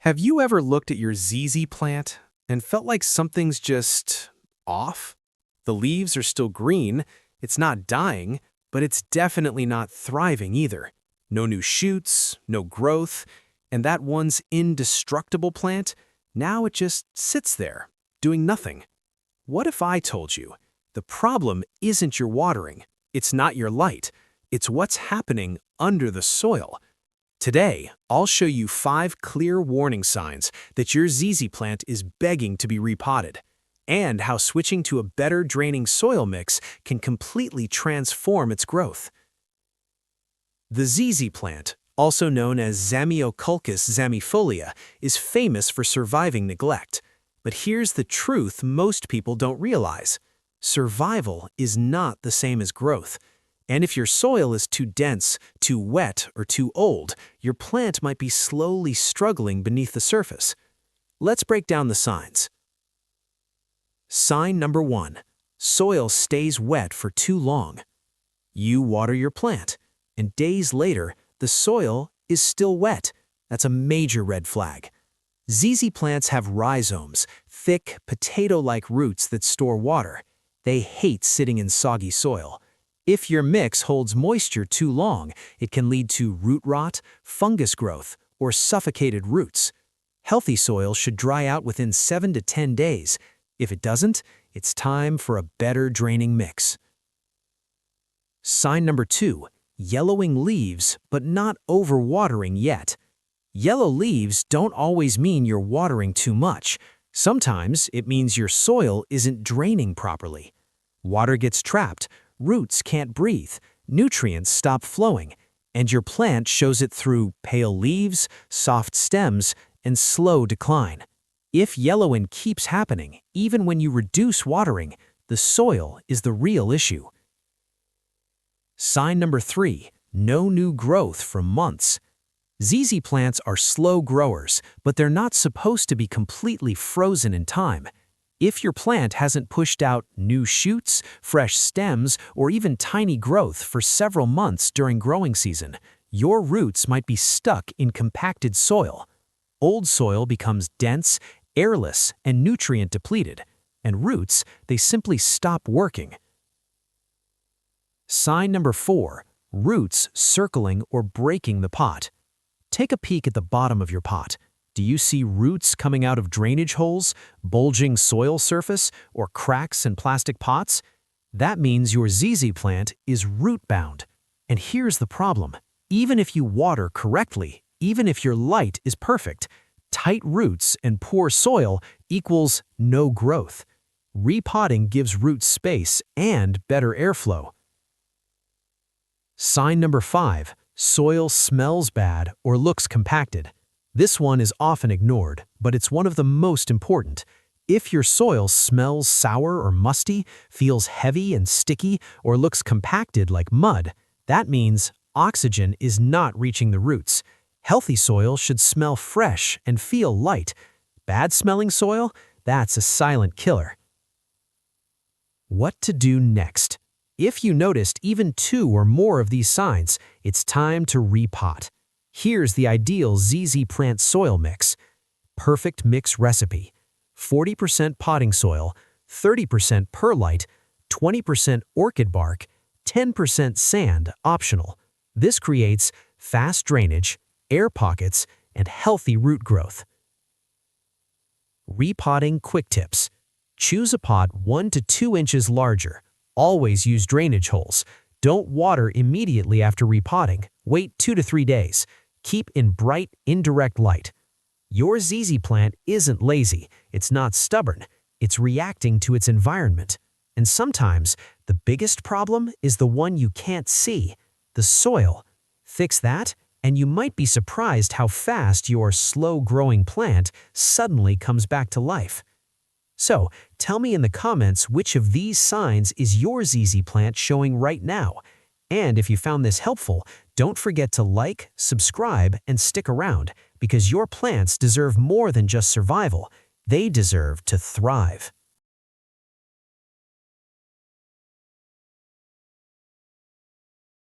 Have you ever looked at your ZZ plant and felt like something's just off? The leaves are still green, it's not dying, but it's definitely not thriving either. No new shoots, no growth, and that once indestructible plant, now it just sits there, doing nothing. What if I told you the problem isn't your watering, it's not your light, it's what's happening under the soil? Today, I'll show you 5 clear warning signs that your ZZ plant is begging to be repotted, and how switching to a better draining soil mix can completely transform its growth. The ZZ plant, also known as Zamioculcas zamifolia, is famous for surviving neglect. But here's the truth most people don't realize. Survival is not the same as growth. And if your soil is too dense, too wet, or too old, your plant might be slowly struggling beneath the surface. Let's break down the signs. Sign number 1. Soil stays wet for too long. You water your plant, and days later, the soil is still wet. That's a major red flag. ZZ plants have rhizomes, thick, potato-like roots that store water. They hate sitting in soggy soil. If your mix holds moisture too long, it can lead to root rot, fungus growth, or suffocated roots. Healthy soil should dry out within 7 to 10 days. If it doesn't, it's time for a better draining mix. Sign number 2. Yellowing leaves, but not overwatering yet. Yellow leaves don't always mean you're watering too much. Sometimes it means your soil isn't draining properly. Water gets trapped, roots can't breathe, nutrients stop flowing, and your plant shows it through pale leaves, soft stems, and slow decline. If yellowing keeps happening, even when you reduce watering, the soil is the real issue. Sign number 3. No new growth for months. ZZ plants are slow growers, but they're not supposed to be completely frozen in time. If your plant hasn't pushed out new shoots, fresh stems, or even tiny growth for several months during growing season, your roots might be stuck in compacted soil. Old soil becomes dense, airless, and nutrient depleted, and roots, they simply stop working. Sign number 4. Roots circling or breaking the pot. Take a peek at the bottom of your pot. Do you see roots coming out of drainage holes, bulging soil surface, or cracks in plastic pots? That means your ZZ plant is root-bound. And here's the problem. Even if you water correctly, even if your light is perfect, tight roots and poor soil equals no growth. Repotting gives roots space and better airflow. Sign number 5. Soil smells bad or looks compacted. This one is often ignored, but it's one of the most important. If your soil smells sour or musty, feels heavy and sticky, or looks compacted like mud, that means oxygen is not reaching the roots. Healthy soil should smell fresh and feel light. Bad-smelling soil? That's a silent killer. What to do next? If you noticed even 2 or more of these signs, it's time to repot. Here's the ideal ZZ plant soil mix. Perfect mix recipe. 40% potting soil, 30% perlite, 20% orchid bark, 10% sand optional. This creates fast drainage, air pockets, and healthy root growth. Repotting quick tips. Choose a pot 1 to 2 inches larger. Always use drainage holes. Don't water immediately after repotting. Wait 2 to 3 days. Keep in bright, indirect light. Your ZZ plant isn't lazy. It's not stubborn. It's reacting to its environment. And sometimes, the biggest problem is the one you can't see, the soil. Fix that, and you might be surprised how fast your slow-growing plant suddenly comes back to life. So, tell me in the comments which of these signs is your ZZ plant showing right now. And if you found this helpful, don't forget to like, subscribe, and stick around, because your plants deserve more than just survival. They deserve to thrive.